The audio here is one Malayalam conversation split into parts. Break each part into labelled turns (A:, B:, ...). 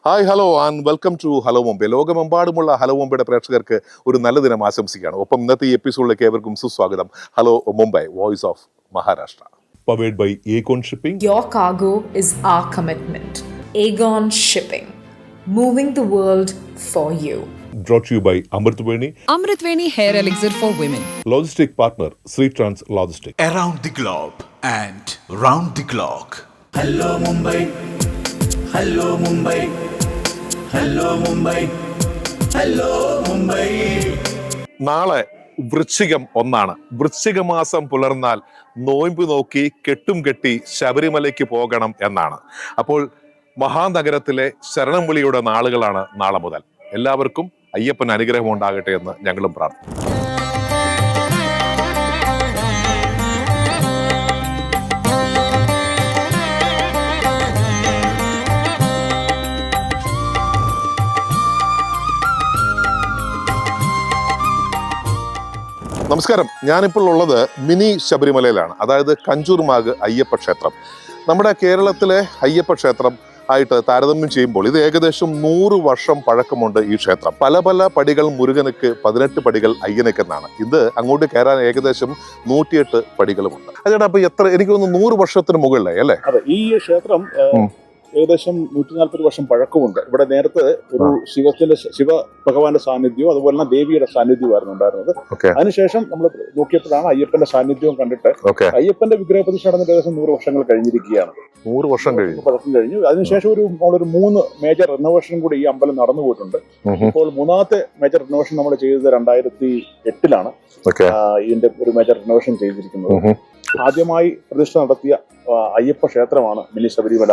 A: Hi hello and welcome to hello Mumbai. ലോകമെമ്പാടുമുള്ള ഹലോ മുംബൈയുടെ പ്രേക്ഷകർക്ക് ഒരു നല്ല ദിനം ആശംസിക്കുകയാണ്. ഒപ്പം ഇന്നത്തെ ഈ എപ്പിസോഡിലേക്ക് ഏവർക്കും സുസ്വാഗതം. Hello Mumbai, voice of Maharashtra. Powered by Aegon Shipping.
B: Your cargo is our commitment. Aegon Shipping, moving the world for you.
A: Brought to you by Amritveni.
C: Amritveni Hair Elixir for Women.
A: Logistic partner, Sri Trans Logistics.
D: Around the globe and round the clock.
E: Hello Mumbai, hello Mumbai, hello Mumbai, hello Mumbai.
A: നാളെ വൃശ്ചികം 1 വൃശ്ചിക മാസം പുലർന്നാൽ നോയമ്പ് നോക്കി കെട്ടും കെട്ടി ശബരിമലയ്ക്ക് പോകണം എന്നാണ്. അപ്പോൾ മഹാനഗരത്തിലെ ശരണം വിളിയുടെ നാളുകളാണ് നാളെ മുതൽ. എല്ലാവർക്കും അയ്യപ്പൻ അനുഗ്രഹം ഉണ്ടാകട്ടെ എന്ന് ഞങ്ങളും പ്രാർത്ഥിക്കുന്നു. നമസ്കാരം, ഞാനിപ്പോൾ ഉള്ളത് മിനി ശബരിമലയിലാണ്. അതായത് കഞ്ചൂർമാർഗ് അയ്യപ്പ ക്ഷേത്രം. നമ്മുടെ കേരളത്തിലെ അയ്യപ്പ ക്ഷേത്രം ആയിട്ട് താരതമ്യം ചെയ്യുമ്പോൾ ഇത് ഏകദേശം 100 വർഷം പഴക്കമുണ്ട് ഈ ക്ഷേത്രം. പല പല പടികൾ മുരുകനുക്ക്, 18 പടികൾ അയ്യനക്ക് എന്നാണ്. ഇത് അങ്ങോട്ട് കയറാൻ ഏകദേശം 108 പടികളുമുണ്ട്. അതേടാ, അപ്പൊ എത്ര, എനിക്ക് തോന്നുന്നു 100 വർഷത്തിന് മുകളിലായി അല്ലേ?
F: അതെ, ഈ ക്ഷേത്രം ഏകദേശം 140 വർഷം പഴക്കമുണ്ട്. ഇവിടെ നേരത്തെ ഒരു ശിവ ഭഗവാന്റെ സാന്നിധ്യവും അതുപോലെ തന്നെ ദേവിയുടെ സാന്നിധ്യമായിരുന്നു ഉണ്ടായിരുന്നത്. അതിനുശേഷം നമ്മൾ നോക്കിയപ്പോഴാണ് അയ്യപ്പന്റെ സാന്നിധ്യവും കണ്ടിട്ട് അയ്യപ്പന്റെ വിഗ്രഹ പ്രതിഷ്ഠ നടന്നിട്ട് ഏകദേശം 100 വർഷങ്ങൾ കഴിഞ്ഞിരിക്കുകയാണ്.
A: 100 വർഷം
F: കഴിഞ്ഞു. അതിനുശേഷം ഒരു 3 മേജർ റിനോവേഷൻ കൂടി ഈ അമ്പലം നടന്നു പോയിട്ടുണ്ട്. ഇപ്പോൾ 3ാമത്തെ മേജർ റിനോവേഷൻ നമ്മൾ ചെയ്തത് 2008 ഇതിന്റെ ഒരു മേജർ റിനോവേഷൻ ചെയ്തിരിക്കുന്നത്. ആദ്യമായി പ്രതിഷ്ഠ നടത്തിയ അയ്യപ്പ ക്ഷേത്രമാണ് മിനി ശബരിമല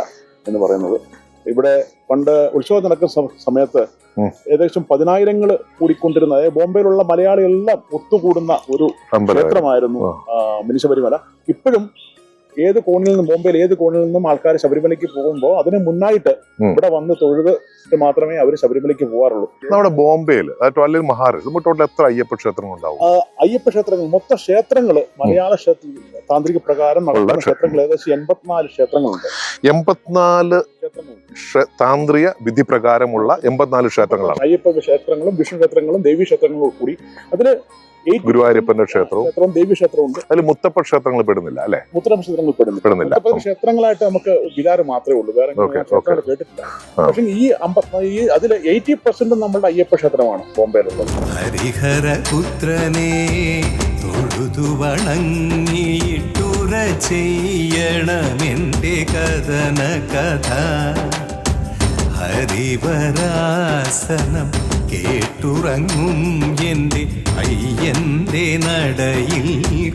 F: എന്ന് പറയുന്നത്. ഇവിടെ പണ്ട് ഉത്സവം നടക്കുന്ന സമയത്ത് ഏകദേശം 10,000 കൂടിക്കൊണ്ടിരുന്ന, ബോംബെയിലുള്ള മലയാളികളെല്ലാം ഒത്തുകൂടുന്ന ഒരു ക്ഷേത്രമായിരുന്നു മിനി ശബരിമല. ഇപ്പോഴും ഏത് കോണിൽ നിന്നും, ബോംബെയിൽ ഏത് കോണിൽ നിന്നും ആൾക്കാർ ശബരിമലയ്ക്ക് പോകുമ്പോൾ അതിന് മുന്നായിട്ട് ഇവിടെ വന്ന് തൊഴുത് മാത്രമേ അവർ ശബരിമലയ്ക്ക് പോകാറുള്ളൂ.
A: നമ്മുടെ ബോംബെയിൽ അല്ലെങ്കിൽ മഹാരാഷ്ട്ര ടോട്ടൽ എത്ര അയ്യപ്പ ക്ഷേത്രങ്ങൾ ഉണ്ടാവും?
F: അയ്യപ്പ ക്ഷേത്രങ്ങൾ, മൊത്തം ക്ഷേത്രങ്ങൾ മലയാള താന്ത്രിക പ്രകാരം നടക്കുന്ന ക്ഷേത്രങ്ങൾ ഏകദേശം 84 ക്ഷേത്രങ്ങളുണ്ട്.
A: 84 താന്ത്രിക വിധി പ്രകാരമുള്ള 84 ക്ഷേത്രങ്ങളാണ്.
F: അയ്യപ്പ ക്ഷേത്രങ്ങളും വിഷ്ണു ക്ഷേത്രങ്ങളും ദേവീ ക്ഷേത്രങ്ങളും കൂടി. അതില്
A: ഗുരുവായൂരപ്പന്റെ ക്ഷേത്രവും
F: ദേവീ ക്ഷേത്രമുണ്ട്.
A: അതിൽ മുത്തപ്പ ക്ഷേത്രങ്ങൾ പെടുന്നില്ല അല്ലെ?
F: മുത്തപ്പ ക്ഷേത്രങ്ങൾ പെടുന്നില്ല. ക്ഷേത്രങ്ങളായിട്ട് നമുക്ക് വികാരം മാത്രമേ ഉള്ളൂ, വേറെ കേട്ടിട്ടില്ല. പക്ഷെ ഈ അതിൽ 80% നമ്മളുടെ അയ്യപ്പ ക്ഷേത്രമാണ് ബോംബെയിലുള്ളത്.
D: ഹരിഹര പുത്രനെ തൊഴുതു വണങ്ങിയിട്ടുറ ചെയ്യണമെന്റെ കഥന കഥ. ഹരിവരാസനം കേട്ടുറങ്ങും എന്റെ അയ്യന്റെ നടയിൽ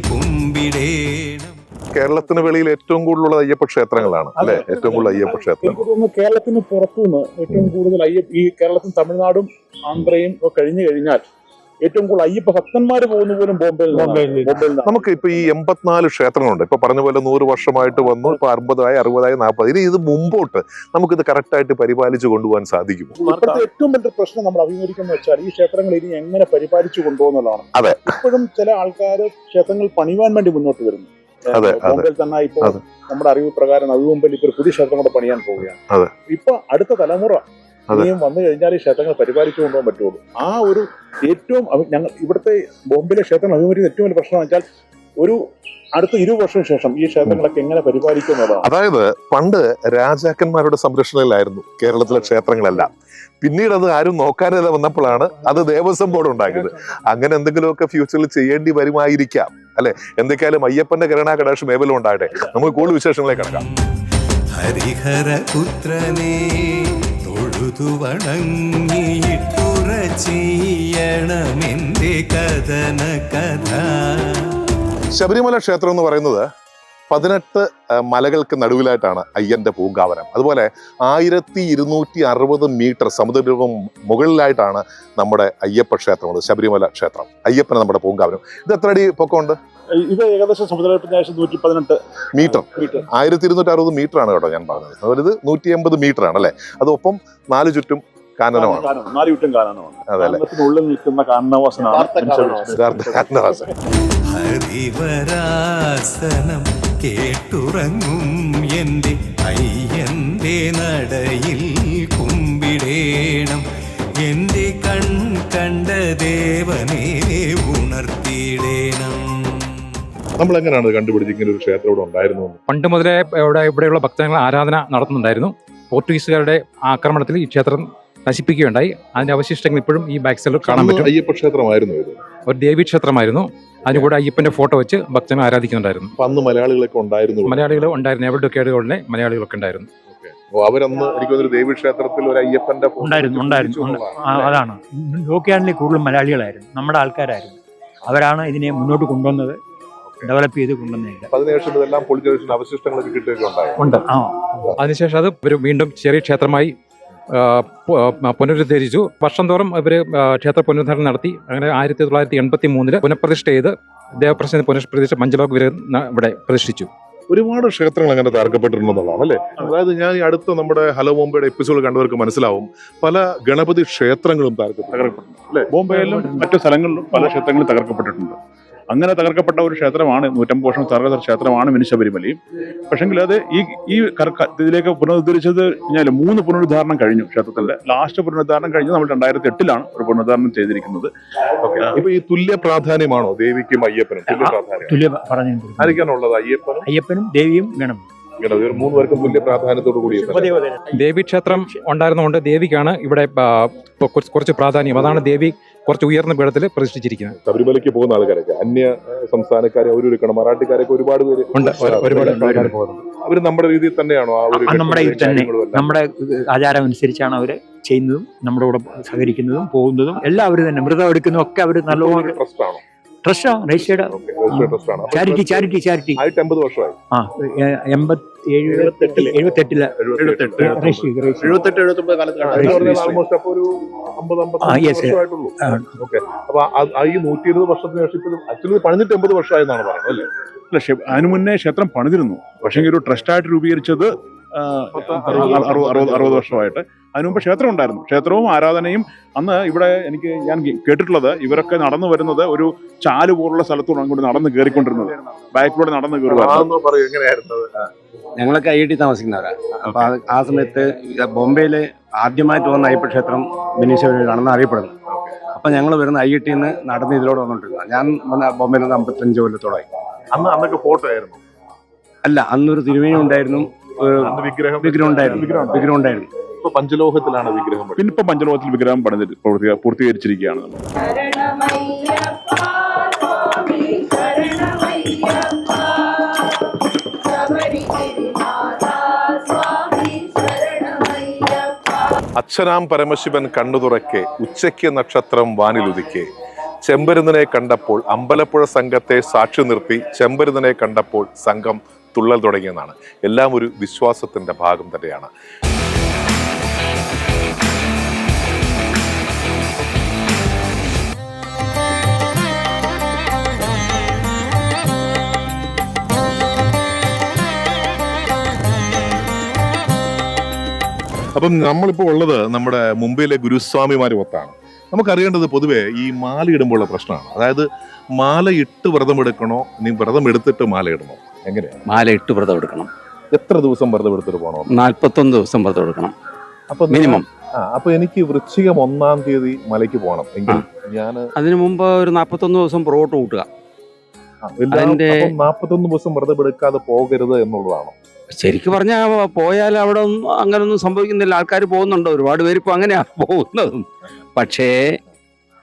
D: കുമ്പിടേണം.
A: കേരളത്തിന് വെളിയിൽ ഏറ്റവും കൂടുതലുള്ള അയ്യപ്പ ക്ഷേത്രങ്ങളാണ് അല്ലെ? ഏറ്റവും കൂടുതൽ അയ്യപ്പ ക്ഷേത്രം
F: എനിക്ക് തോന്നുന്നു കേരളത്തിന് പുറത്തുനിന്ന് ഏറ്റവും കൂടുതൽ ഈ കേരളത്തിൽ തമിഴ്നാടും ആന്ധ്രയും കഴിഞ്ഞു കഴിഞ്ഞാൽ ഏറ്റവും കൂടുതൽ അയ്യപ്പ ഭക്തന്മാര് പോകുന്ന പോലും ബോംബെയിൽ.
A: നമുക്ക് ഇപ്പൊ ഈ 84 ക്ഷേത്രങ്ങളുണ്ട്. ഇപ്പൊ പറഞ്ഞ പോലെ 100 വർഷമായിട്ട് വന്നു. ഇപ്പൊ 50, 60, 40. ഇനി ഇത് മുമ്പോട്ട് നമുക്കിത് കറക്റ്റ് ആയിട്ട് പരിപാലിച്ചു കൊണ്ടുപോകാൻ സാധിക്കും.
F: ഇപ്പോഴത്തെ ഏറ്റവും വലിയ പ്രശ്നം നമ്മൾ അഭിമുഖീകരിക്കുന്ന വെച്ചാൽ ഈ ക്ഷേത്രങ്ങൾ ഇനി എങ്ങനെ പരിപാലിച്ചു കൊണ്ടുപോകുന്നതാണ്.
A: അതെ,
F: ഇപ്പോഴും ചില ആൾക്കാർ ക്ഷേത്രങ്ങൾ പണിയുവാൻ വേണ്ടി മുന്നോട്ട് വരുന്നു. ബോംബെയിൽ തന്നെ ഇപ്പൊ നമ്മുടെ അറിവ് പ്രകാരം നവി മുംബൈയിൽ ഇപ്പൊ ഒരു പുതിയ ക്ഷേത്രം കൂടെ പണിയാൻ പോവുകയാണ്. ഇപ്പൊ അടുത്ത തലമുറ ഇനിയും വന്നു കഴിഞ്ഞാൽ ഈ ക്ഷേത്രങ്ങൾ പരിപാലിച്ചു കൊണ്ടുപോകാൻ പറ്റുള്ളൂ. ആ ഒരു ഏറ്റവും ഞങ്ങൾ ഇവിടുത്തെ ബോംബെയിലെ ക്ഷേത്രങ്ങൾ അഭിമുഖീകരിക്കുന്ന ഏറ്റവും വലിയ പ്രശ്നം വെച്ചാൽ ഒരു അടുത്ത 20 വർഷം ശേഷം ഈ ക്ഷേത്രങ്ങളൊക്കെ എങ്ങനെ പരിപാലിക്കും എന്നുള്ളതാണ്.
A: അതായത് പണ്ട് രാജാക്കന്മാരുടെ സംരക്ഷണയിലായിരുന്നു കേരളത്തിലെ ക്ഷേത്രങ്ങളെല്ലാം. പിന്നീട് അത് ആരും നോക്കാതെ വന്നപ്പോഴാണ് അത് ദേവസ്വം ബോർഡ് ഉണ്ടാക്കിയത്. അങ്ങനെ എന്തെങ്കിലുമൊക്കെ ഫ്യൂച്ചറിൽ ചെയ്യേണ്ടി വരുമായിരിക്കാം അല്ലെ? എന്തൊക്കെയാലും അയ്യപ്പന്റെ കരുണാ കടാക്ഷം ഏവലും ഉണ്ടാകട്ടെ. നമുക്ക് കൂടുതൽ വിശേഷങ്ങളിലേക്ക് കിടക്കാം.
D: ഹരിഹര പുത്രനെ തൊഴുതു വണങ്ങിയിട്ടുറ ചെയ്യണമെന്റെ കഥന കഥ.
A: ശബരിമല ക്ഷേത്രം എന്ന് പറയുന്നത് 18 മലകൾക്ക് നടുവിലായിട്ടാണ് അയ്യന്റെ പൂങ്കാവനം. അതുപോലെ 1260 മീറ്റർ സമുദ്രവും മുകളിലായിട്ടാണ് നമ്മുടെ അയ്യപ്പ ക്ഷേത്രം, ശബരിമല ക്ഷേത്രം. അയ്യപ്പന് നമ്മുടെ പൂങ്കാവനം. ഇത് എത്ര അടി പൊക്കമുണ്ട്?
F: ഇത് ഏകദേശം സമുദ്രത്തിൽ 118 മീറ്റർ.
A: 1260 മീറ്റർ ആണ് കേട്ടോ ഞാൻ പറഞ്ഞത്. അതുപോലെ ഇത് 180 മീറ്റർ ആണ് അല്ലെ? അതൊപ്പം 4 ചുറ്റും കാനനമാണ്.
F: 4 ചുറ്റും കാനനമാണ്. ഉള്ളിൽ നിൽക്കുന്ന കാനനവാസനാണ്.
D: ഹരിവരാസനം കേട്ടുറങ്ങും എന്റെ അയ്യന്റെ നടയിൽ കുമ്പിടേണം. ഉണർത്തിയിടേണം എൻ്റെ കൺ കണ്ട ദേവനെ ഉണർത്തിയിടേണം.
A: നമ്മൾ എങ്ങനെയാണ് കണ്ടുപിടിച്ച് ഇങ്ങനെ ഒരു ക്ഷേത്രം ഇവിടെ ഉണ്ടായിരുന്നു?
G: പണ്ട് മുതലേ ഇവിടെയുള്ള ഭക്തജനങ്ങൾ ആരാധന നടത്തുന്നുണ്ടായിരുന്നു. പോർച്ചുഗീസുകാരുടെ ആക്രമണത്തിൽ ഈ ക്ഷേത്രം നശിപ്പിക്കുകയുണ്ടായി. അതിന്റെ അവശിഷ്ടങ്ങൾ ഇപ്പോഴും ഈ ബാക്ക് സൈഡിൽ കാണാൻ പറ്റും.
A: അയ്യപ്പ ക്ഷേത്രമായിരുന്നു ഇത്,
G: ഒരു ദേവീ ക്ഷേത്രമായിരുന്നു. അതിനുകൂടെ അയ്യപ്പന്റെ ഫോട്ടോ വെച്ച് ഭക്തജനം ആരാധിക്കുന്നുണ്ടായിരുന്നു.
A: അന്ന് മലയാളികളൊക്കെ ഉണ്ടായിരുന്നു.
G: മലയാളികൾ ഉണ്ടായിരുന്നു, എവിടെ കേടുകളിലെ മലയാളികളൊക്കെ ഉണ്ടായിരുന്നു.
A: അവരന്ന് എനിക്കൊരു ദേവീ ക്ഷേത്രത്തിൽ ഒരു അയ്യപ്പന്റെ
H: ഉണ്ടായിരുന്നു. അതാണ് ലോക്കിയാണ്ടിൽ കൂടുതലും മലയാളികളായിരുന്നു, നമ്മുടെ ആൾക്കാരായിരുന്നു. അവരാണ് ഇതിനെ മുന്നോട്ട് കൊണ്ടുവന്നത്, ഡെവലപ്പ് ചെയ്ത് കൊണ്ടുവന്നില്ല.
A: അതിനുശേഷം ഇതെല്ലാം പൊളിച്ചതിന് അവശിഷ്ടങ്ങളൊക്കെ കിട്ടുകയുണ്ടായി.
G: അതിനുശേഷം അത് ഒരു വീണ്ടും ചെറിയ ക്ഷേത്രമായി പുനരുദ്ധരിച്ചു. വർഷം തോറും അവർ ക്ഷേത്ര പുനരുദ്ധാരണം നടത്തി. അങ്ങനെ 1983 പുനഃപ്രതിഷ്ഠ ചെയ്ത് ദേവപ്രശ്ന പുനഃപ്രതിഷ്ഠ മഞ്ചലോക് ഇവിടെ പ്രതിഷ്ഠിച്ചു.
A: ഒരുപാട് ക്ഷേത്രങ്ങൾ അങ്ങനെ തകർക്കപ്പെട്ടിട്ടുണ്ടെന്നുള്ളതാണ് അല്ലേ? അതായത് ഞാൻ ഈ അടുത്ത നമ്മുടെ ഹലോ ബോംബെയുടെ എപ്പിസോഡ് കണ്ടവർക്ക് മനസ്സിലാവും, പല ഗണപതി ക്ഷേത്രങ്ങളും തകർക്കപ്പെട്ടിട്ടുണ്ട് അല്ലേ?
F: ബോംബെയിലും മറ്റു സ്ഥലങ്ങളിലും പല ക്ഷേത്രങ്ങളും തകർക്കപ്പെട്ടിട്ടുണ്ട്. അങ്ങനെ തകർക്കപ്പെട്ട ഒരു ക്ഷേത്രമാണ് 150 വർഷം തകർത്ത ക്ഷേത്രമാണ് മിനി ശബരിമലയും. പക്ഷെങ്കിൽ അത് ഈ ഇതിലേക്ക് പുനരുദ്ധരിച്ചത് കഴിഞ്ഞാൽ 3 പുനരുദ്ധാരണം കഴിഞ്ഞു. ക്ഷേത്രത്തിന്റെ ലാസ്റ്റ് പുനരുദ്ധാരണം കഴിഞ്ഞ് നമ്മൾ 2008 ഒരു പുനരുദ്ധാരണം ചെയ്തിരിക്കുന്നത്.
A: ഇപ്പൊ ഈ തുല്യ പ്രാധാന്യമാണോ ദേവിക്കും അയ്യപ്പനും?
H: തുല്യ പറഞ്ഞു
A: ആയിരിക്കാനുള്ളത്
H: അയ്യപ്പനും ദേവിയും ഗണപതി
A: 3 പേർക്കും തുല്യ പ്രാധാന്യത്തോടു കൂടി.
G: ദേവി ക്ഷേത്രം ഉണ്ടായിരുന്നതുകൊണ്ട് ദേവിക്കാണ് ഇവിടെ കുറച്ച് പ്രാധാന്യം. അതാണ് ദേവി കുറച്ച് ഉയർന്ന പീഠത്തിൽ പ്രതിഷ്ഠിച്ചിരിക്കുന്നത്.
A: ശബരിമലയ്ക്ക് പോകുന്ന ആൾക്കാരൊക്കെ അന്യ സംസ്ഥാനക്കാരെ അവരൊരുക്കണം, മറാഠിക്കാരൊക്കെ ഒരുപാട് പേര്
G: ഉണ്ട്. ഒരുപാട് ആൾക്കാർ പോകുന്നുണ്ട്.
A: അവര് നമ്മുടെ രീതിയിൽ തന്നെയാണോ?
H: നമ്മുടെ ഇതിൽ തന്നെ നമ്മുടെ ആചാരം അനുസരിച്ചാണ് അവര് ചെയ്യുന്നതും നമ്മുടെ കൂടെ സഹകരിക്കുന്നതും പോകുന്നതും എല്ലാം അവര് തന്നെ. മൃതം എടുക്കുന്നതും ഒക്കെ അവര് നല്ലോണം
A: ട്രസ്റ്റാണോ?
H: ട്രസ്റ്റാണ്, രജിസ്റ്റേർഡ് ചാരിറ്റി.
A: 80 വർഷമായി.
H: 78
A: അപ്പൊ ഈ 120 വർഷത്തിന് ശേഷം ആക്ച്വലി പണിഞ്ഞിട്ട് 80 വർഷമായെന്നാണ് പറയുന്നത് അല്ലേ?
F: അതിനു മുന്നേ ക്ഷേത്രം പണിതിരുന്നു. പക്ഷേ ഒരു ട്രസ്റ്റായിട്ട് രൂപീകരിച്ചത് 60 വർഷമായിട്ട്. അതിനുമുമ്പ് ക്ഷേത്രം ഉണ്ടായിരുന്നു. ക്ഷേത്രവും ആരാധനയും അന്ന് ഇവിടെ ഞാൻ കേട്ടിട്ടുള്ളത്, ഇവരൊക്കെ നടന്നു വരുന്നത് ഒരു ചാല് പോലുള്ള സ്ഥലത്തൂടെ അങ്ങോട്ട് നടന്ന് കയറിക്കൊണ്ടിരുന്നത്, ബാക്കിലൂടെ നടന്ന് കയറുക.
I: ഞങ്ങളൊക്കെ IIT താമസിക്കുന്നവരാണ്. അപ്പൊ ആ സമയത്ത് ബോംബെയില് ആദ്യമായിട്ട് വന്ന അയ്യപ്പ ക്ഷേത്രം മിനി ശബരിമലയാണെന്ന് അറിയപ്പെടുന്നത്. അപ്പൊ ഞങ്ങൾ വരുന്ന IIT നടന്ന് ഇതിലൂടെ വന്നോണ്ടിരുന്നത്. ഞാൻ ബോംബെയിൽ 55 കൊല്ലത്തോളമായി.
A: അന്നൊക്കെ ഫോട്ടോ ആയിരുന്നു?
I: അല്ല, അന്നൊരു തിരുമേനി ഉണ്ടായിരുന്നു, വിഗ്രഹം ഉണ്ടായിരുന്നു.
A: ഇപ്പൊ പഞ്ചലോഹത്തിലാണ് വിഗ്രഹം.
F: പിന്നെ ഇപ്പൊ പഞ്ചലോഹത്തിൽ വിഗ്രഹം പൂർത്തീകരിച്ചിരിക്കുകയാണ്.
A: അച്ഛനാം പരമശിവൻ കണ്ണു തുറക്കെ, ഉച്ചയ്ക്ക് നക്ഷത്രം വാനിലുദിക്കെ, ചെമ്പരുന്നനെ കണ്ടപ്പോൾ അമ്പലപ്പുഴ സംഘത്തെ സാക്ഷി നിർത്തി ചെമ്പരുന്നനെ കണ്ടപ്പോൾ സംഘം തുള്ളൽ തുടങ്ങിയെന്നാണ്. എല്ലാം ഒരു വിശ്വാസത്തിന്റെ ഭാഗം തന്നെയാണ്. അപ്പം നമ്മളിപ്പോൾ ഉള്ളത് നമ്മുടെ മുംബൈയിലെ ഗുരുസ്വാമിമാർ ഒത്താണ്. നമുക്കറിയേണ്ടത് പൊതുവെ ഈ മാല ഇടുമ്പോഴുള്ള പ്രശ്നമാണ്. അതായത് മാല ഇട്ട് വ്രതം എടുക്കണോ, നീ വ്രതം എടുത്തിട്ട് മാല ഇടണോ? എങ്ങനെയാണ്?
I: മാല ഇട്ട് വ്രതം എടുക്കണം.
A: എത്ര ദിവസം വ്രതം എടുത്തിട്ട് പോകണോ?
I: 41 ദിവസം വ്രതം എടുക്കണം
A: അപ്പൊ
I: മിനിമം.
A: അപ്പൊ എനിക്ക് വൃശ്ചികം 1-ാം തീയതി മലയ്ക്ക് പോകണം എങ്കിൽ ഞാൻ
I: അതിനു മുമ്പ് ഒരു 41 ദിവസം പുറകോട്ട് കൂട്ടുക.
A: 41 ദിവസം വ്രതം എടുക്കാതെ പോകരുത് എന്നുള്ളതാണോ?
I: ശരിക്കും പറഞ്ഞാൽ പോയാൽ അവിടെ അങ്ങനൊന്നും സംഭവിക്കുന്നില്ല. ആൾക്കാർ പോകുന്നുണ്ട്, ഒരുപാട് പേര് ഇപ്പൊ അങ്ങനെയാ പോകുന്നതും. പക്ഷേ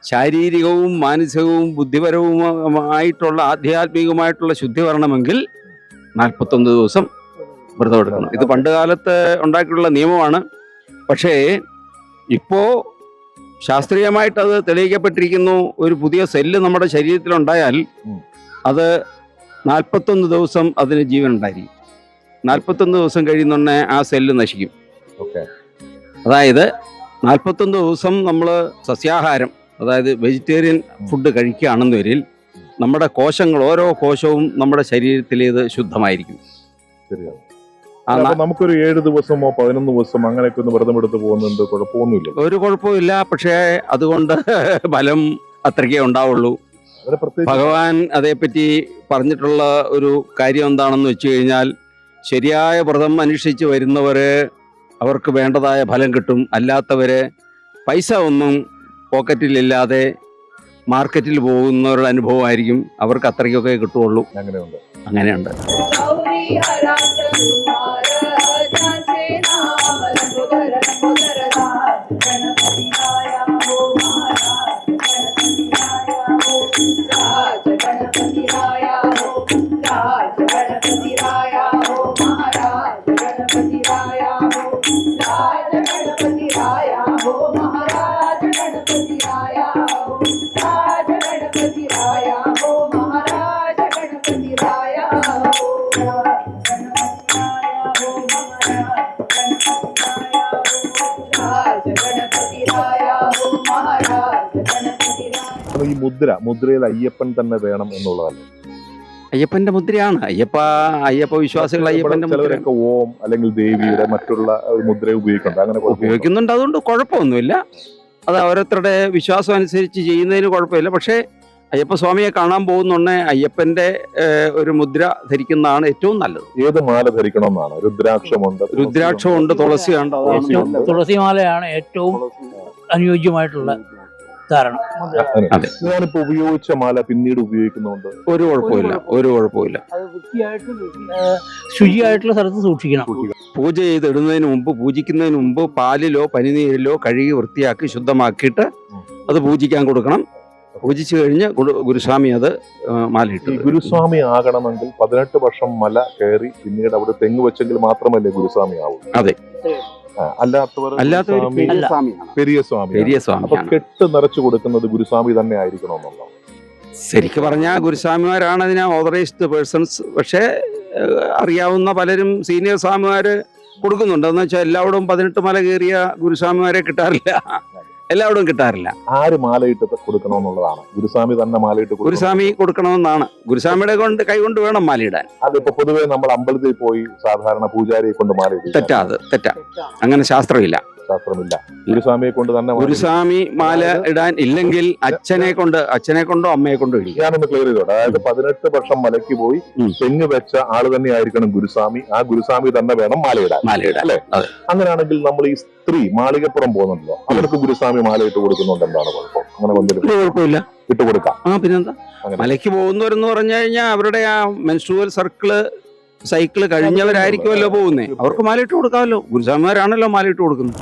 I: ശാരീരികവും മാനസികവും ബുദ്ധിപരവുമായിട്ടുള്ള ആധ്യാത്മികമായിട്ടുള്ള ശുദ്ധി വരണമെങ്കിൽ 41 ദിവസം വ്രതം എടുക്കണം. ഇത് പണ്ട് കാലത്ത് ഉണ്ടാക്കിയിട്ടുള്ള നിയമമാണ്. പക്ഷേ ഇപ്പോ ശാസ്ത്രീയമായിട്ട് അത് തെളിയിക്കപ്പെട്ടിരിക്കുന്നു. ഒരു പുതിയ സെല്ല് നമ്മുടെ ശരീരത്തിലുണ്ടായാൽ അത് 41 ദിവസം അതിന് ജീവൻ ഉണ്ടായിരിക്കും. 41 ദിവസം കഴിയുന്നുണ്ടെ ആ സെല്ല് നശിക്കും. അതായത് 41 ദിവസം നമ്മൾ സസ്യാഹാരം, അതായത് വെജിറ്റേറിയൻ ഫുഡ് കഴിക്കുകയാണെന്ന് വരിൽ നമ്മുടെ കോശങ്ങൾ, ഓരോ കോശവും നമ്മുടെ ശരീരത്തിലേത് ശുദ്ധമായിരിക്കും.
A: നമുക്കൊരു 7 ദിവസമോ 11 ദിവസം അങ്ങനെയൊക്കെ ഒന്ന് വ്രതം എടുത്ത് പോകുന്നുണ്ട്, കുഴപ്പമൊന്നുമില്ല.
I: ഒരു കുഴപ്പമില്ല. പക്ഷേ അതുകൊണ്ട് ഫലം അത്രയ്ക്കേ ഉണ്ടാവുള്ളൂ. ഭഗവാൻ അതേപ്പറ്റി പറഞ്ഞിട്ടുള്ള ഒരു കാര്യം എന്താണെന്ന് വെച്ച് കഴിഞ്ഞാൽ, ശരിയായ വ്രതം അനുഷ്ഠിച്ച് വരുന്നവര് അവർക്ക് വേണ്ടതായ ഫലം കിട്ടും. അല്ലാത്തവരെ പൈസ ഒന്നും പോക്കറ്റിലില്ലാതെ മാർക്കറ്റിൽ പോകുന്നവരുടെ അനുഭവമായിരിക്കും. അവർക്ക് അത്രയ്ക്കൊക്കെ കിട്ടുള്ളൂ.
A: അങ്ങനെയുണ്ട്.
I: അങ്ങനെയുണ്ട്.
A: ഈ മുദ്രയിൽ അയ്യപ്പൻ തന്നെ വേണം എന്നുള്ളതല്ല.
I: അയ്യപ്പന്റെ മുദ്രയാണ്. അയ്യപ്പ വിശ്വാസികൾ അയ്യപ്പന്റെ മുദ്ര
A: ചിലവരൊക്കെ ഓം അല്ലെങ്കിൽ ദേവിയുടെ മറ്റുള്ള ഒരു മുദ്ര ഉപയോഗിക്കുന്നുണ്ട്. അങ്ങനെ
I: ഉപയോഗിക്കുന്നുണ്ട്. അതുകൊണ്ട് കുഴപ്പമൊന്നുമില്ല. അത് ഓരോരുത്തരുടെ വിശ്വാസം അനുസരിച്ച് ചെയ്യുന്നതിന് കുഴപ്പമില്ല. പക്ഷേ അയ്യപ്പസ്വാമിയെ കാണാൻ പോകുന്നുണ്ടെ അയ്യപ്പന്റെ ഒരു മുദ്ര ധരിക്കുന്നതാണ് ഏറ്റവും നല്ലത്.
A: ഏത് മാല ധരിക്കണമെന്നാണ്?
I: രുദ്രാക്ഷമുണ്ട്, തുളസിയുണ്ട്.
H: തുളസിമാലയാണ് ഏറ്റവും അനുയോജ്യമായിട്ടുള്ള ധാരണ.
A: ഞാനിപ്പോ ഉപയോഗിച്ച മാല പിന്നീട് ഉപയോഗിക്കുന്നുണ്ട്.
I: ഒരു കുഴപ്പമില്ല.
H: അത് വൃത്തിയായിട്ട് ശുചിയായിട്ടുള്ള സ്ഥലത്ത് സൂക്ഷിക്കണം.
I: പൂജ ചെയ്തിടുന്നതിന് മുമ്പ്, പൂജിക്കുന്നതിന് മുമ്പ് പാലിലോ പനിനീരിലോ കഴുകി വൃത്തിയാക്കി ശുദ്ധമാക്കിയിട്ട് അത് പൂജിക്കാൻ കൊടുക്കണം. പൂജിച്ചു കഴിഞ്ഞ് ഗുരുസ്വാമി അത് മാലയിട്ടു.
A: ഗുരുസ്വാമി ആകണമെങ്കിൽ 18 വർഷം മല കയറി പിന്നീട് അവിടെ തെങ്ങ് വെച്ചെങ്കിൽ മാത്രമല്ലേ ഗുരുസ്വാമി ആവൂ?
I: അതെ.
A: അല്ലാത്തവർ പെരിയ സ്വാമി. കെട്ട് നിറച്ചു കൊടുക്കുന്നത് ഗുരുസ്വാമി തന്നെ ആയിരിക്കണമെന്നുണ്ടോ?
I: ശരിക്കും പറഞ്ഞാൽ ഗുരുസ്വാമിമാരാണ് അതിന് ഓതറൈസ്ഡ് പേഴ്സൺസ്. പക്ഷേ അറിയാവുന്ന പലരും സീനിയർ സ്വാമിമാര് കൊടുക്കുന്നുണ്ട്. എന്ന് വെച്ചാൽ എല്ലാവരും 18 മല കയറിയ ഗുരുസ്വാമിമാരെ കിട്ടാറില്ല. എല്ലാവരും കിട്ടാറില്ല.
A: ആര് മാലയിട്ട് കൊടുക്കണമെന്നുള്ളതാണ്? ഗുരുസ്വാമി തന്നെ മാലയിട്ട്
I: ഗുരുസ്വാമി കൊടുക്കണമെന്നാണ്. ഗുരുസ്വാമിയുടെ കൈകൊണ്ട് വേണം മാലയിടാൻ.
A: അതിപ്പോ പൊതുവെ നമ്മൾ അമ്പലത്തിൽ പോയി സാധാരണ പൂജാരിയെ കൊണ്ട് മാലയിടും.
I: തെറ്റാ. അങ്ങനെ ശാസ്ത്രമില്ല.
A: ഗുരുസ്വാമിയെ കൊണ്ട് തന്നെ.
I: ഗുരുസ്വാമി മാല ഇടാൻ ഇല്ലെങ്കിൽ അച്ഛനെ കൊണ്ടോ അമ്മയെ കൊണ്ടോ ഇടിക്കും.
A: ഞാനൊന്ന് ക്ലിയർ ചെയ്തോട്ടെ. അതായത് 18 വർഷം മലയ്ക്ക് പോയി തെങ്ങ് വെച്ച ആള് തന്നെ ആയിരിക്കണം ഗുരുസ്വാമി. ആ ഗുരുസ്വാമി തന്നെ വേണം മാലയിടാൻ. അല്ലേ? അങ്ങനെയാണെങ്കിൽ നമ്മൾ ഈ സ്ത്രീ മാളികപ്പുറം പോകുന്നുണ്ടല്ലോ, അവർക്ക് ഗുരുസ്വാമി മാല ഇട്ട് കൊടുക്കുന്നുണ്ട്. എന്താണ് കുഴപ്പം? അങ്ങനെ
I: കുഴപ്പമില്ല,
A: ഇട്ട് കൊടുക്കാം.
I: പിന്നെന്താ? മലയ്ക്ക് പോകുന്നവരെന്ന് പറഞ്ഞു കഴിഞ്ഞാൽ അവരുടെ ആ മെൻസ്ട്രുവൽ സൈക്കിള് കഴിഞ്ഞവരായിരിക്കുമല്ലോ പോകുന്നേ. അവർക്ക് മാലയിട്ട് കൊടുക്കാമല്ലോ. ഗുരുസ്വാമിമാരാണല്ലോ മാലയിട്ട് കൊടുക്കുന്നത്.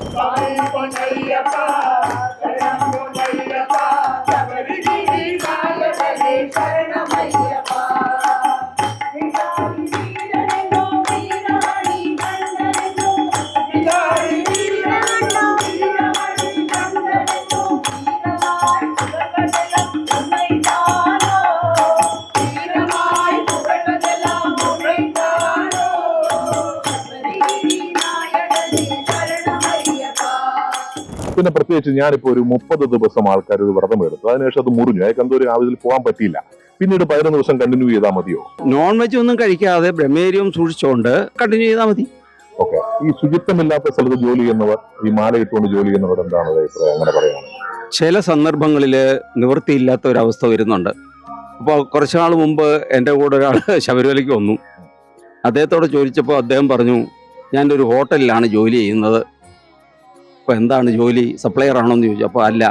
A: പിന്നെ പ്രത്യേകിച്ച് ഞാനിപ്പോ ഒരു 30 ദിവസം ആൾക്കാർ ഒരു വ്രതം എടുത്തു. അതിനുശേഷം അത് മുറിഞ്ഞു. അയാൾക്ക് എന്തോ ഒരു ആവശ്യത്തിൽ പോകാൻ പറ്റിയില്ല. പിന്നീട് 11 ദിവസം കണ്ടിന്യൂ ചെയ്താൽ മതിയോ?
I: നോൺ വെജ് ഒന്നും കഴിക്കാതെ ബ്രഹ്മേരിയും സൂക്ഷിച്ചുകൊണ്ട് കണ്ടിന്യൂ ചെയ്താൽ മതി.
A: ഓക്കെ. ഈ ശുചിത്വമില്ലാത്ത സ്ഥലത്ത് ജോലി ചെയ്യുന്നവർ, ഈ മാല ഇട്ടുകൊണ്ട് ജോലി ചെയ്യുന്നവർ എന്താണ് അഭിപ്രായം? അങ്ങനെ പറയാനാണ്.
I: ചില സന്ദർഭങ്ങളിൽ നിവൃത്തിയില്ലാത്ത ഒരവസ്ഥ വരുന്നുണ്ട്. അപ്പോൾ കുറച്ചു നാൾ മുമ്പ് എൻ്റെ കൂടെ ഒരാൾ ശബരിമലയ്ക്ക് വന്നു. അദ്ദേഹത്തോട് ചോദിച്ചപ്പോൾ അദ്ദേഹം പറഞ്ഞു, ഞാനൊരു ഹോട്ടലിലാണ് ജോലി ചെയ്യുന്നത്. അപ്പോൾ എന്താണ് ജോലി, സപ്ലയർ ആണോ എന്ന് ചോദിച്ചു. അപ്പോൾ അല്ല,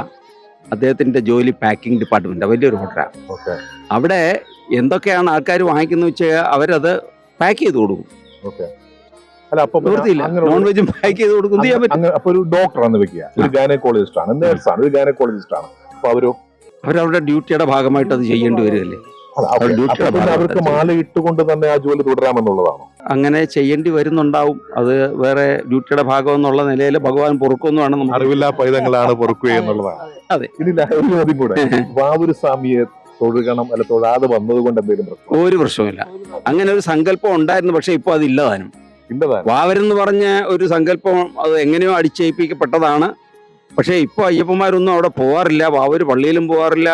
I: അദ്ദേഹത്തിൻ്റെ ജോലി പാക്കിംഗ് ഡിപ്പാർട്ട്മെൻറ്റ്, വലിയൊരു ഹോട്ടലാണ്. അവിടെ എന്തൊക്കെയാണ് ആൾക്കാർ വാങ്ങിക്കുന്നത് വെച്ചാൽ അവരത് പാക്ക് ചെയ്ത് കൊടുക്കും. നോൺ വെജും പാക്ക് ചെയ്ത് കൊടുക്കും.
A: അപ്പൊ ഒരു ഡോക്ടറാണ് വെക്കുക, ഒരു ഗൈനക്കോളജിസ്റ്റ് ആണ്, നേഴ്സാണ്, ഒരു ഗൈനക്കോളജിസ്റ്റ് ആണ്. അപ്പൊ
I: അവരവരുടെ ഡ്യൂട്ടിയുടെ ഭാഗമായിട്ട് അത് ചെയ്യേണ്ടി വരികയല്ലേ.
A: അവർക്ക് മാല ഇട്ടുകൊണ്ട് തന്നെ ആ ജോലി തുടരാമെന്നുള്ളതാണ്.
I: അങ്ങനെ ചെയ്യേണ്ടി വരുന്നുണ്ടാവും. അത് വേറെ ഡ്യൂട്ടിയുടെ ഭാഗം എന്നുള്ള നിലയിൽ ഭഗവാൻ പൊറുക്കുമെന്നാണ് നമ്മൾ.
A: അറിവില്ലാ പൈതങ്ങളാണ് പൊറുക്കുക എന്നുള്ളതാണ്.
I: അതെ.
A: ഇനി ഒരു കൂടെ, വാവൂര് സ്വാമിയെ തൊഴുകണം അല്ല തൊഴാതെ വന്നത് കൊണ്ട് എന്തെങ്കിലും പ്രശ്നം?
I: ഒരു പ്രശ്നമില്ല. അങ്ങനെ ഒരു സങ്കല്പം ഉണ്ടായിരുന്നു. പക്ഷെ ഇപ്പൊ അത് ഇല്ലതാനും. വാവരെന്ന് പറഞ്ഞ ഒരു സങ്കല്പം അത് എങ്ങനെയോ അടിച്ചേൽപ്പിക്കപ്പെട്ടതാണ്. പക്ഷെ ഇപ്പൊ അയ്യപ്പന്മാരൊന്നും അവിടെ പോവാറില്ല. വാവൂര് പള്ളിയിലും പോവാറില്ല.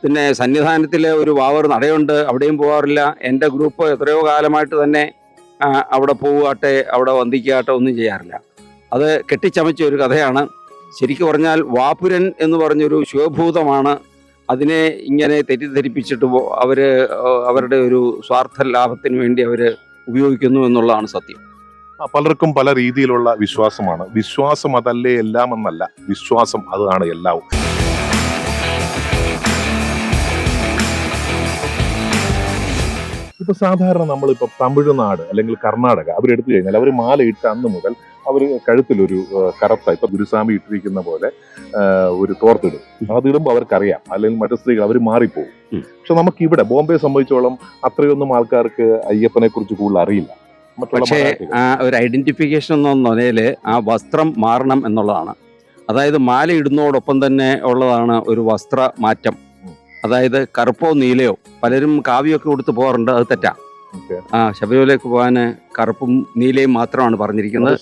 I: പിന്നെ സന്നിധാനത്തിലെ ഒരു വാവർ നടയുണ്ട്, അവിടെയും പോകാറില്ല. എൻ്റെ ഗ്രൂപ്പ് എത്രയോ കാലമായിട്ട് തന്നെ അവിടെ പോവുകട്ടെ, അവിടെ വന്ദിക്കാട്ടെ ഒന്നും ചെയ്യാറില്ല. അത് കെട്ടിച്ചമച്ച ഒരു കഥയാണ്. ശരിക്കും പറഞ്ഞാൽ വാപുരൻ എന്ന് പറഞ്ഞൊരു ശിവഭൂതമാണ് അതിനെ ഇങ്ങനെ തെറ്റിദ്ധരിപ്പിച്ചിട്ട് അവരുടെ ഒരു സ്വാർത്ഥ ലാഭത്തിന് വേണ്ടി അവർ ഉപയോഗിക്കുന്നു എന്നുള്ളതാണ് സത്യം.
A: പലർക്കും പല രീതിയിലുള്ള വിശ്വാസമാണ്. വിശ്വാസം അതല്ലേ എല്ലാം എന്നല്ല, വിശ്വാസം അതാണ് എല്ലാം. ഇപ്പൊ സാധാരണ നമ്മളിപ്പോ തമിഴ്നാട് അല്ലെങ്കിൽ കർണാടക അവരെടുത്തു കഴിഞ്ഞാൽ അവർ മാലയിട്ട അന്ന് മുതൽ അവർ കഴുത്തിലൊരു കറുത്ത ഇപ്പൊ ഗുരുസ്വാമി ഇട്ടിരിക്കുന്ന പോലെ ഒരു തോർത്തിടും. അതിടുമ്പോൾ അവർക്കറിയാം, അല്ലെങ്കിൽ മറ്റു സ്ത്രീകൾ അവർ മാറിപ്പോകും. പക്ഷെ നമുക്ക് ഇവിടെ ബോംബെ സംബന്ധിച്ചോളം അത്രയൊന്നും ആൾക്കാർക്ക് അയ്യപ്പനെ കുറിച്ച് കൂടുതൽ അറിയില്ല.
I: പക്ഷേ ആ ഒരു ഐഡന്റിഫിക്കേഷൻ എന്ന നിലയിൽ ആ വസ്ത്രം മാറണം എന്നുള്ളതാണ്. അതായത് മാല ഇടുന്നതോടൊപ്പം തന്നെ ഉള്ളതാണ് ഒരു വസ്ത്ര മാറ്റം. അതായത് കറുപ്പോ നീലയോ, പലരും കാവ്യമൊക്കെ കൊടുത്ത് പോകാറുണ്ട്, അത് തെറ്റാ. ശബരിമലയ്ക്ക് പോകാൻ കറുപ്പും നീലയും മാത്രമാണ് പറഞ്ഞിരിക്കുന്നത്.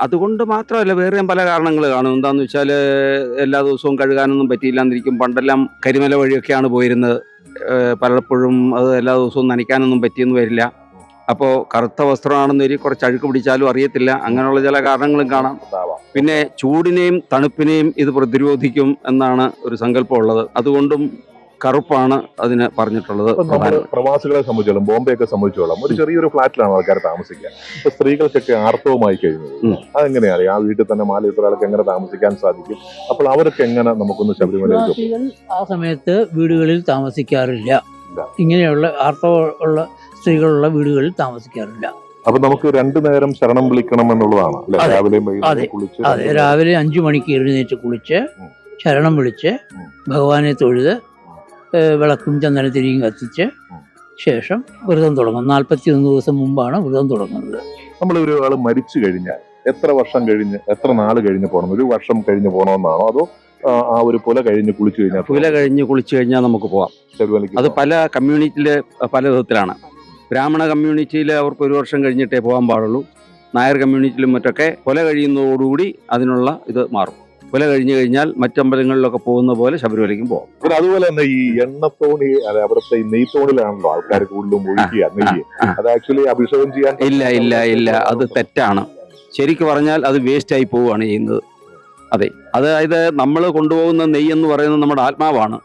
I: അതുകൊണ്ട് മാത്രമല്ല, വേറെയും പല കാരണങ്ങൾ കാണും. എന്താന്ന് വെച്ചാൽ എല്ലാ ദിവസവും കഴുകാനൊന്നും പറ്റിയില്ലാന്നിരിക്കും. പണ്ടെല്ലാം കരിമല വഴിയൊക്കെയാണ് പോയിരുന്നത്. പലപ്പോഴും അത് എല്ലാ ദിവസവും നനയ്ക്കാനൊന്നും പറ്റിയെന്ന് വരില്ല. അപ്പോൾ കറുത്ത വസ്ത്രമാണെന്ന് കുറച്ച് അഴുക്ക് പിടിച്ചാലും അറിയത്തില്ല. അങ്ങനെയുള്ള ചില കാരണങ്ങളും കാണാം. പിന്നെ ചൂടിനെയും തണുപ്പിനെയും ഇത് പ്രതിരോധിക്കും എന്നാണ് ഒരു സങ്കല്പം ഉള്ളത്. അതുകൊണ്ടും കറുപ്പാണ് അതിന് പറഞ്ഞിട്ടുള്ളത്.
A: പ്രവാസികളെ സംബന്ധിച്ചോളം, ബോംബെ ഒക്കെ സംബന്ധിച്ചോളം ഒരു ചെറിയൊരു ഫ്ലാറ്റിലാണ് ആൾക്കാർ താമസിക്കുക. ഇപ്പൊ സ്ത്രീകൾക്കൊക്കെ ആർത്തവമായി കഴിഞ്ഞത് അതെങ്ങനെയാണ്? ആ വീട്ടിൽ തന്നെ മാലയിട്ടൊരാൾക്ക് എങ്ങനെ താമസിക്കാൻ സാധിക്കും? അപ്പോൾ അവർക്ക് എങ്ങനെ നമുക്കൊന്ന് ശബരിമലയിൽ
J: ആ സമയത്ത് വീടുകളിൽ താമസിക്കാറില്ല. ഇങ്ങനെയുള്ള ആർത്തവമുള്ള സ്ത്രീകളുള്ള വീടുകളിൽ താമസിക്കാറില്ല.
A: അപ്പൊ നമുക്ക് 2 നേരം ശരണം വിളിക്കണം എന്നുള്ളതാണ്.
J: അതെ, രാവിലെ 5 മണിക്ക് എഴുന്നേറ്റ് കുളിച്ച് ശരണം വിളിച്ച് ഭഗവാനെ തൊഴുത് വിളക്കും ചന്ദനത്തിരിയും കത്തിച്ച് ശേഷം വ്രതം തുടങ്ങും. 41 ദിവസം മുമ്പാണ് വ്രതം തുടങ്ങുന്നത്.
A: നമ്മൾ ഒരാൾ മരിച്ചു കഴിഞ്ഞാൽ എത്ര വർഷം കഴിഞ്ഞ്, എത്ര നാള് കഴിഞ്ഞ് പോകണം? 1 വർഷം കഴിഞ്ഞ് പോകണമെന്നാണോ, അതോ ആ ഒരു പുല കഴിഞ്ഞ് കുളിച്ചു കഴിഞ്ഞാൽ?
I: പുല കഴിഞ്ഞ് കുളിച്ചു കഴിഞ്ഞാൽ നമുക്ക് പോവാം. അത് പല കമ്മ്യൂണിറ്റിയില് പല വിധത്തിലാണ്. ബ്രാഹ്മണ കമ്മ്യൂണിറ്റിയിൽ അവർക്ക് 1 വർഷം കഴിഞ്ഞിട്ടേ പോകാൻ പാടുള്ളൂ. നായർ കമ്മ്യൂണിറ്റിയിലും മറ്റൊക്കെ പുല കഴിയുന്നതോടുകൂടി അതിനുള്ള ഇത് മാറും. പുല കഴിഞ്ഞു കഴിഞ്ഞാൽ മറ്റമ്പലങ്ങളിലൊക്കെ പോകുന്ന പോലെ ശബരിമലയ്ക്കും പോകാം.
A: പിന്നെ അതുപോലെ തന്നെ ഈ എണ്ണത്തോണി, അവിടുത്തെ ഈ നെയ്ത്തോണിലാണല്ലോ ആൾക്കാർ കൂടുതലും ഒഴിക്കുക നെയ്യ്. അത് ആക്ച്വലി അഭിഷേകം ചെയ്യാൻ
I: ഇല്ല, അത് തെറ്റാണ്. ശരിക്കും പറഞ്ഞാൽ അത് വേസ്റ്റ് ആയി പോവുകയാണ് ചെയ്യുന്നത്. അതെ, അതായത് നമ്മൾ കൊണ്ടുപോകുന്ന നെയ്യ് എന്ന് പറയുന്നത് നമ്മുടെ ആത്മാവാണ്.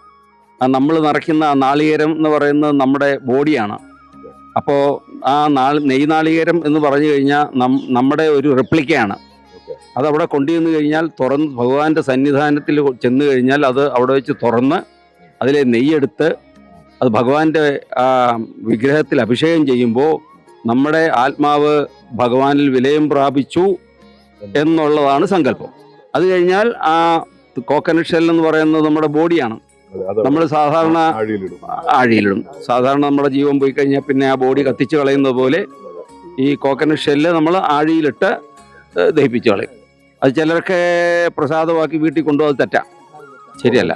I: നമ്മൾ നിറയ്ക്കുന്ന നാളികേരം എന്ന് പറയുന്നത് നമ്മുടെ ബോഡിയാണ്. അപ്പോൾ ആ നെയ്യ് നാളികേരം എന്ന് പറഞ്ഞു കഴിഞ്ഞാൽ നമ്മുടെ ഒരു റെപ്ലിക്കയാണ്. അതവിടെ കൊണ്ടുവന്ന് കഴിഞ്ഞാൽ തുറന്ന് ഭഗവാന്റെ സന്നിധാനത്തിൽ ചെന്ന് കഴിഞ്ഞാൽ അത് അവിടെ വെച്ച് തുറന്ന് അതിലെ നെയ്യെടുത്ത് അത് ഭഗവാന്റെ വിഗ്രഹത്തിൽ അഭിഷേകം ചെയ്യുമ്പോൾ നമ്മുടെ ആത്മാവ് ഭഗവാനിൽ വിലയം പ്രാപിച്ചു എന്നുള്ളതാണ് സങ്കല്പം. അത് കഴിഞ്ഞാൽ ആ കോക്കനട്ട് ഷെൽ എന്ന് പറയുന്നത് നമ്മുടെ ബോഡിയാണ്. നമ്മൾ സാധാരണ ആഴിയിലിടും. സാധാരണ നമ്മുടെ ജീവൻ പോയി കഴിഞ്ഞാൽ പിന്നെ ആ ബോഡി കത്തിച്ച് കളയുന്നത് പോലെ ഈ കോക്കനട്ട് ഷെല്ല് നമ്മൾ ആഴിയിലിട്ട് ദഹിപ്പിച്ച് കളയും. അത് ചിലർക്ക് പ്രസാദമാക്കി വീട്ടിൽ കൊണ്ടുപോകാൻ തെറ്റാ, ശരിയല്ല.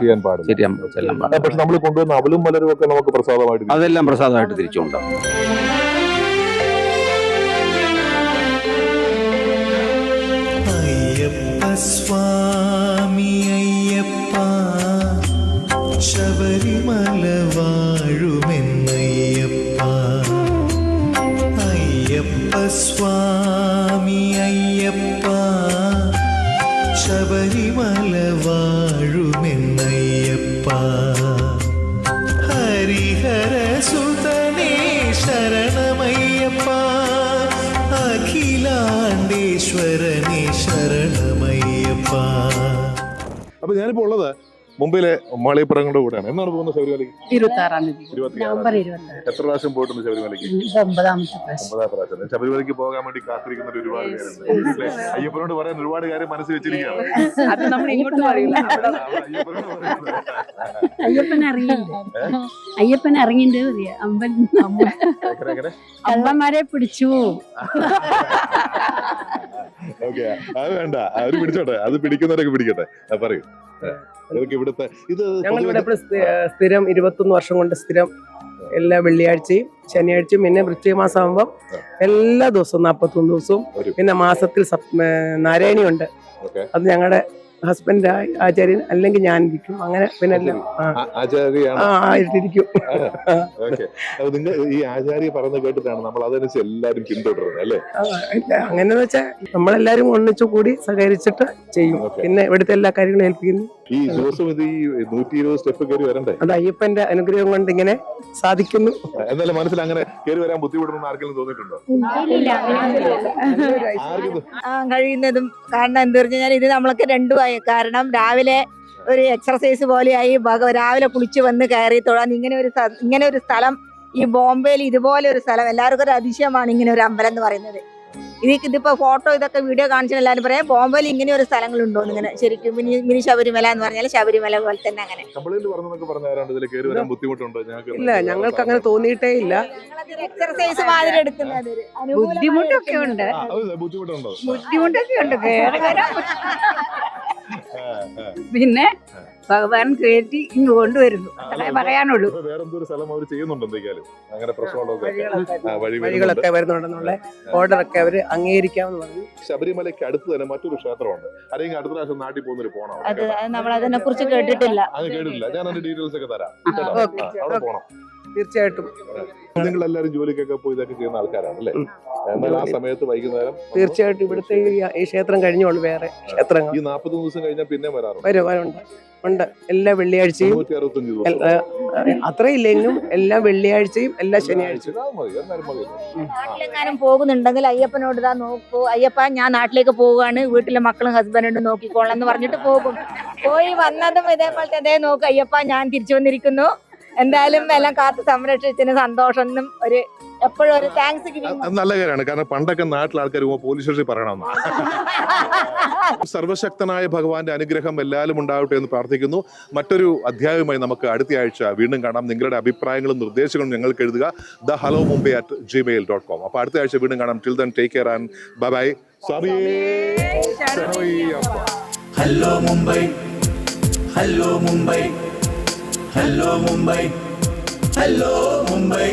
I: അതെല്ലാം പ്രസാദമായിട്ട് തിരിച്ചുകൊണ്ടാകും.
D: സ്വാമി അയ്യപ്പ ശബരിമല വാഴുമെന്നയ്യപ്പ. അയ്യപ്പ സ്വാമി അയ്യപ്പ ശബരിമല വാഴുമെന്നയ്യപ്പ. ഹരിഹര സുതനേ ശരണമയ്യപ്പ. അഖിലാണ്ടേശ്വരനേ ശരണമയ്യപ്പ.
A: അപ്പൊ ഞാനിപ്പോ ഉള്ളത് മുംബൈയിലെ മാളികപ്പുറങ്ങളുടെ കൂടെയാണ്. എന്നാണ് പോകുന്നത് ശബരിമലയ്ക്ക്?
K: 26-ാം തീയതി. നവംബർ 26.
A: എത്ര പ്രാവശ്യം പോയിട്ടുണ്ട് ശബരിമലയ്ക്ക്?
K: 9ാമത്തെ പ്രാവശ്യം.
A: ശബരിമലയ്ക്ക് പോകാൻ വേണ്ടി കാത്തിരിക്കുന്ന ഒരുപാട് പേരുണ്ട്. അയ്യപ്പനോട് പറയാൻ ഒരുപാട് കാര്യം മനസ്സിൽ വെച്ചിരിക്കുകയാണ്.
K: അത് നമ്മൾ ഇങ്ങോട്ട് പറയില്ല. അയ്യപ്പൻ ഇറങ്ങിണ്ട് അമ്മമാരെ പിടിച്ചു.
A: ഓക്കെ, അത് വേണ്ട, അവര് പിടിച്ചോട്ടെ, അത് പിടിക്കുന്നവരൊക്കെ പിടിക്കട്ടെ. പറയൂ, ഇവിടുത്തെ ഇത്
L: ഞങ്ങളിവിടെ സ്ഥിരം 21 വർഷം കൊണ്ട് സ്ഥിരം എല്ലാ വെള്ളിയാഴ്ചയും ശനിയാഴ്ചയും പിന്നെ വൃശ്ചിക മാസം ആകുമ്പോൾ എല്ലാ ദിവസവും 41 ദിവസവും പിന്നെ മാസത്തിൽ നാരായണിയുണ്ട്. അത് ഞങ്ങളുടെ ഹസ്ബൻഡ് ആചാര്യൻ, അല്ലെങ്കിൽ ഞാനിരിക്കും. അങ്ങനെ പിന്നെ എല്ലാം
A: ആചാര്യാണ്.
L: ആയിട്ടിരിക്കും.
A: ഓക്കെ. നിങ്ങൾ ഈ ആചാര്യ പറയുന്നത് കേട്ടിട്ടാണ് നമ്മൾ അതനുസരിച്ച് എല്ലാരും പിന്തുടരുന്നത് അല്ലേ?
L: അങ്ങനെന്ന് വെച്ചാൽ നമ്മളെല്ലാരും ഒന്നിച്ചു കൂടി സഹകരിച്ചിട്ട് ചെയ്യും. പിന്നെ ഇവിടുത്തെ എല്ലാ കാര്യങ്ങളും ഏൽപ്പിക്കുന്നു.
A: ഈ ദിവസം ഇത് ഈ 120 സ്റ്റെപ്പ് കയറി വരണ്ടേ?
L: അത് അയ്യപ്പന്റെ അനുഗ്രഹം കൊണ്ട് ഇങ്ങനെ സാധിക്കുന്നു.
A: എന്നാലും മനസ്സിൽ അങ്ങനെ കയറി വരാൻ ബുദ്ധിമുട്ടുണ്ടെന്ന് ആർക്കെങ്കിലും തോന്നിയിട്ടുണ്ടോ?
K: കഴിയുന്നതും. കാരണം എന്താ പറഞ്ഞാൽ ഇത് നമ്മളൊക്കെ രണ്ടുമായി. കാരണം രാവിലെ ഒരു എക്സർസൈസ് പോലെയായി. രാവിലെ കുളിച്ച് വന്ന് കയറി തൊഴാൻ ഇങ്ങനെ ഒരു സ്ഥലം ഈ ബോംബെയിൽ ഇതുപോലെ ഒരു സ്ഥലം എല്ലാവർക്കും ഒരു അതിശയമാണ്. ഇങ്ങനെ ഒരു അമ്പലം എന്ന് പറയുന്നത്. ഇതിപ്പോ ഫോട്ടോ ഇതൊക്കെ വീഡിയോ കാണിച്ചാൽ എല്ലാവരും പറയാം ബോംബെയിൽ ഇങ്ങനെ ഒരു സ്ഥലങ്ങളുണ്ടോ ഇങ്ങനെ. ശരിക്കും മിനി ശബരിമല എന്ന് പറഞ്ഞാൽ ശബരിമല പോലെ തന്നെ അങ്ങനെ.
L: ഇല്ല, ഞങ്ങൾക്ക് അങ്ങനെ തോന്നിയിട്ടേ ഇല്ല.
K: എക്സർസൈസ് മാതിരി എടുക്കുന്നത് ബുദ്ധിമുട്ടൊക്കെ ഉണ്ട്. പിന്നെ ഭഗവാൻ കയറ്റി ഇങ്ങ് കൊണ്ടുവരുന്നു, അത്രേ പറയാനുള്ളൂ.
L: വഴികളൊക്കെ വരുന്നുണ്ടെന്നുള്ള ഓർഡറൊക്കെ അവര് അംഗീകരിക്കാമെന്ന് പറഞ്ഞു.
A: ശബരിമലയ്ക്ക് അടുത്ത് തന്നെ മറ്റൊരു ക്ഷേത്രമുണ്ട്. അല്ലെങ്കിൽ അടുത്ത പ്രാവശ്യം നാട്ടിൽ പോകുന്നൊരു പോകണം.
K: അത് നമ്മൾ അതിനെ കുറിച്ച് കേട്ടിട്ടില്ല.
A: അത് കേട്ടിട്ടില്ല. ഞാൻ അതിന്റെ ഡീറ്റെയിൽസ് ഒക്കെ തരാം. അവിടെ പോകണം.
L: തീർച്ചയായിട്ടും.
A: നിങ്ങൾ എല്ലാവരും ജോലിക്കൊക്കെ പോയി ഇതൊക്കെ ചെയ്യുന്ന ആൾക്കാരാണ് അല്ലേ? എന്നാൽ ആ സമയത്ത് വൈകുന്നേരം
L: തീർച്ചയായിട്ടും ഇവിടുത്തെ ഈ ക്ഷേത്രം കഴിഞ്ഞോളൂ വേറെ ക്ഷേത്രങ്ങൾ.
A: ഈ 40 ദിവസം കഴിഞ്ഞാൽ പിന്നെ വരാറുണ്ട്.
L: ഉണ്ട്. എല്ലാ വെള്ളിയാഴ്ചയും, അത്രയില്ലെങ്കിലും എല്ലാ വെള്ളിയാഴ്ചയും എല്ലാ ശനിയാഴ്ചയും.
K: നാട്ടിലെങ്ങാനും പോകുന്നുണ്ടെങ്കിൽ അയ്യപ്പനോട് ഇതാ നോക്കൂ, അയ്യപ്പ ഞാൻ നാട്ടിലേക്ക് പോവുകയാണ്, വീട്ടിലെ മക്കളും ഹസ്ബൻഡും നോക്കിക്കോളാം എന്ന് പറഞ്ഞിട്ട് പോകും. പോയി വന്നതും ഇതേപോലത്തെ അതേ നോക്ക്, അയ്യപ്പ ഞാൻ തിരിച്ചു വന്നിരിക്കുന്നു, എന്തായാലും എല്ലാം കാത്ത് സംരക്ഷിച്ചതിന് സന്തോഷം. ഒരു എപ്പോഴും ഒരു താങ്ക്സ് ഗിവിംഗ്.
A: നല്ല കാര്യമാണ്. കാരണം പണ്ടൊക്കെ നാട്ടിലെ ആൾക്കാർ പോലീസ് സ്റ്റേഷനിൽ പറയണം. സർവശക്തനായ ഭഗവാന്റെ അനുഗ്രഹം എല്ലാവരും ഉണ്ടാവട്ടെ എന്ന് പ്രാർത്ഥിക്കുന്നു. മറ്റൊരു അധ്യായവുമായി നമുക്ക് അടുത്ത ആഴ്ച വീണ്ടും കാണാം. നിങ്ങളുടെ അഭിപ്രായങ്ങളും നിർദ്ദേശങ്ങളും ഞങ്ങൾക്ക് എഴുതുക thehello.mumbai@gmail.com. അപ്പൊ അടുത്ത ആഴ്ച വീണ്ടും കാണാം. Till then take care and bye bye.
E: Hello Mumbai, hello Mumbai, hello Mumbai, hello Mumbai.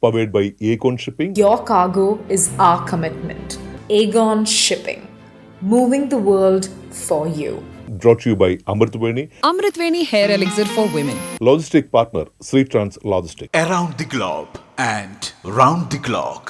A: Powered by Aegon Shipping.
B: Your cargo is our commitment. Aegon Shipping. Moving the world for you.
A: Brought to you by Amritveni.
C: Amritveni Hair Elixir for Women.
A: Logistic partner, Sri Trans Logistics.
D: Around the globe and round the clock.